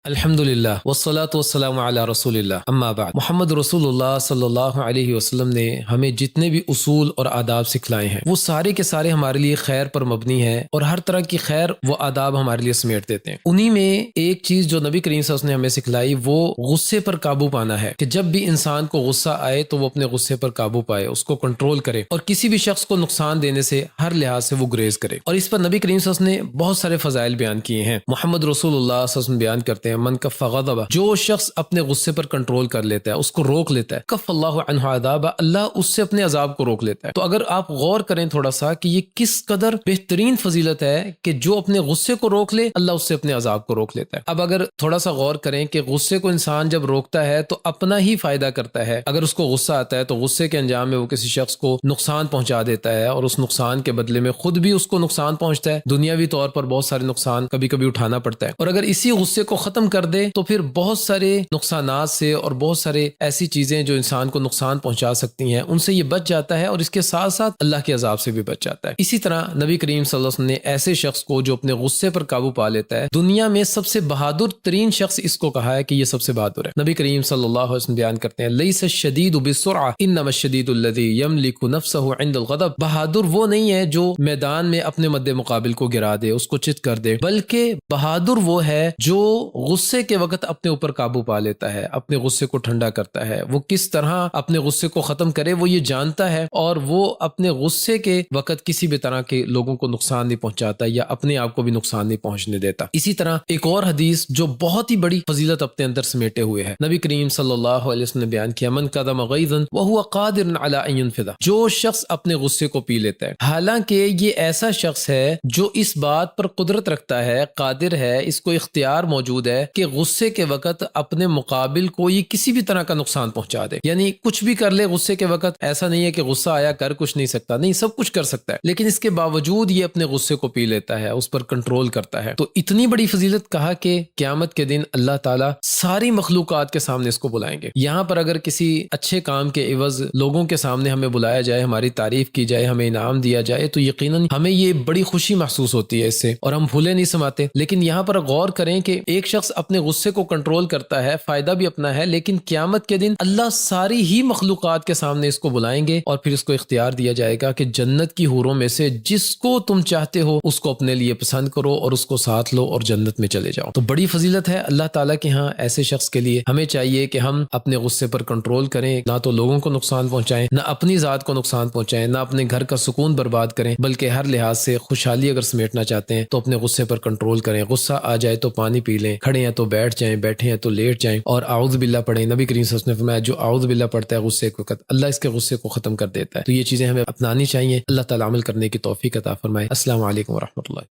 الحمدللہ والصلاة والسلام علی رسول اللہ اما بعد۔ محمد رسول اللہ صلی اللہ علیہ وسلم نے ہمیں جتنے بھی اصول اور آداب سکھلائے ہیں وہ سارے کے سارے ہمارے لیے خیر پر مبنی ہے، اور ہر طرح کی خیر وہ آداب ہمارے لیے سمیٹ دیتے ہیں۔ انہی میں ایک چیز جو نبی کریم صلی اللہ علیہ وسلم نے ہمیں سکھلائی وہ غصے پر قابو پانا ہے، کہ جب بھی انسان کو غصہ آئے تو وہ اپنے غصے پر قابو پائے، اس کو کنٹرول کرے، اور کسی بھی شخص کو نقصان دینے سے ہر لحاظ سے وہ گریز کرے۔ اور اس پر نبی کریم صلی اللہ علیہ وسلم نے بہت سارے فضائل بیان کیے ہیں۔ محمد رسول اللہ صلی اللہ علیہ وسلم بیان کرتے ہیں، من کف غضب، جو شخص اپنے غصے پر کنٹرول کر لیتا ہے، اس کو روک لیتا ہے، کف اللہ عنہ عذاب، اللہ اس سے اپنے عذاب کو روک لیتا ہے۔ تو اگر آپ غور کریں تھوڑا سا کہ یہ کس قدر بہترین فضیلت ہے کہ جو اپنے غصے کو روک لے اللہ اس سے اپنے عذاب کو روک لیتا ہے۔ اب اگر تھوڑا سا غور کریں کہ غصے کو انسان جب روکتا ہے تو اپنا ہی فائدہ کرتا ہے۔ اگر اس کو غصہ آتا ہے تو غصے کے انجام میں وہ کسی شخص کو نقصان پہنچا دیتا ہے، اور اس نقصان کے بدلے میں خود بھی اس کو نقصان پہنچتا ہے، دنیاوی طور پر بہت سارے نقصان کبھی کبھی اٹھانا پڑتا ہے۔ اور اگر اسی غصے کو ختم کر دے تو پھر بہت سارے نقصانات سے اور بہت سارے ایسی چیزیں جو انسان کو نقصان پہنچا سکتی ہیں ان سے یہ بچ جاتا ہے، اور اس کے ساتھ ساتھ اللہ کے عذاب سے بھی بچ جاتا ہے۔ اسی طرح نبی کریم صلی اللہ علیہ وسلم نے ایسے شخص کو جو اپنے غصے پر قابو پا لیتا ہے، دنیا میں سب سے بہادر ترین شخص اس کو کہا ہے کہ یہ سب سے بہادر ہے۔ نبی کریم صلی اللہ علیہ وسلم بیان کرتے ہیں، لیس الشدید بالسرعہ انما الشدید الذی یملک نفسہ عند الغضب، بہادر وہ نہیں ہے جو میدان میں اپنے مد مقابل کو گرا دے، اس کو چت کر دے، بلکہ بہادر وہ ہے جو غصے کے وقت اپنے اوپر قابو پا لیتا ہے، اپنے غصے کو ٹھنڈا کرتا ہے۔ وہ کس طرح اپنے غصے کو ختم کرے وہ یہ جانتا ہے، اور وہ اپنے غصے کے وقت کسی بھی طرح کے لوگوں کو نقصان نہیں پہنچاتا یا اپنے آپ کو بھی نقصان نہیں پہنچنے دیتا۔ اسی طرح ایک اور حدیث جو بہت ہی بڑی فضیلت اپنے اندر سمیٹے ہوئے ہے، نبی کریم صلی اللہ علیہ وسلم نے بیان کیا، من کظم غیظا وهو قادر علی ان ينفذ، جو شخص اپنے غصے کو پی لیتا ہے، حالانکہ یہ ایسا شخص ہے جو اس بات پر قدرت رکھتا ہے، قادر ہے، اس کو اختیار موجود ہے کہ غصے کے وقت اپنے مقابل کو یہ کسی بھی طرح کا نقصان پہنچا دے، یعنی کچھ بھی کر لے غصے کے وقت۔ ایسا نہیں ہے کہ غصہ آیا کر کچھ نہیں سکتا، نہیں، سب کچھ کر سکتا ہے، لیکن اس کے باوجود یہ اپنے غصے کو پی لیتا ہے، اس پر کنٹرول کرتا ہے۔ تو اتنی بڑی فضیلت کہا کہ قیامت کے دن اللہ تعالیٰ ساری مخلوقات کے سامنے اس کو بلائیں گے۔ یہاں پر اگر کسی اچھے کام کے عوض لوگوں کے سامنے ہمیں بلایا جائے، ہماری تعریف کی جائے، ہمیں انعام دیا جائے، تو یقیناً ہمیں یہ بڑی خوشی محسوس ہوتی ہے اس سے، اور ہم بھولے نہیں سماتے۔ لیکن یہاں پر غور کریں کہ ایک شخص اپنے غصے کو کنٹرول کرتا ہے، فائدہ بھی اپنا ہے، لیکن قیامت کے دن اللہ ساری ہی مخلوقات کے سامنے اس کو بلائیں گے، اور پھر اس کو اختیار دیا جائے گا کہ جنت کی حوروں میں سے جس کو تم چاہتے ہو اس کو اپنے لیے پسند کرو اور اس کو ساتھ لو اور جنت میں چلے جاؤ۔ تو بڑی فضیلت ہے اللہ تعالیٰ کے ہاں ایسے شخص کے لیے۔ ہمیں چاہیے کہ ہم اپنے غصے پر کنٹرول کریں، نہ تو لوگوں کو نقصان پہنچائیں، نہ اپنی ذات کو نقصان پہنچائیں، نہ اپنے گھر کا سکون برباد کریں، بلکہ ہر لحاظ سے خوشحالی اگر سمیٹنا چاہتے ہیں تو اپنے غصے پر کنٹرول کریں۔ غصہ آ جائے تو پانی پی لیں، کھڑے ہیں تو بیٹھ جائیں، بیٹھے ہیں تو لیٹ جائیں، اور اعوذ باللہ پڑھیں۔ نبی کریم صلی اللہ علیہ وسلم نے فرمایا جو اعوذ باللہ پڑھتا ہے غصے کے وقت اللہ اس کے غصے کو ختم کر دیتا ہے۔ تو یہ چیزیں ہمیں اپنانی چاہیے۔ اللہ تعالیٰ عمل کرنے کی توفیق عطا فرمائے۔ السلام علیکم ورحمۃ اللہ۔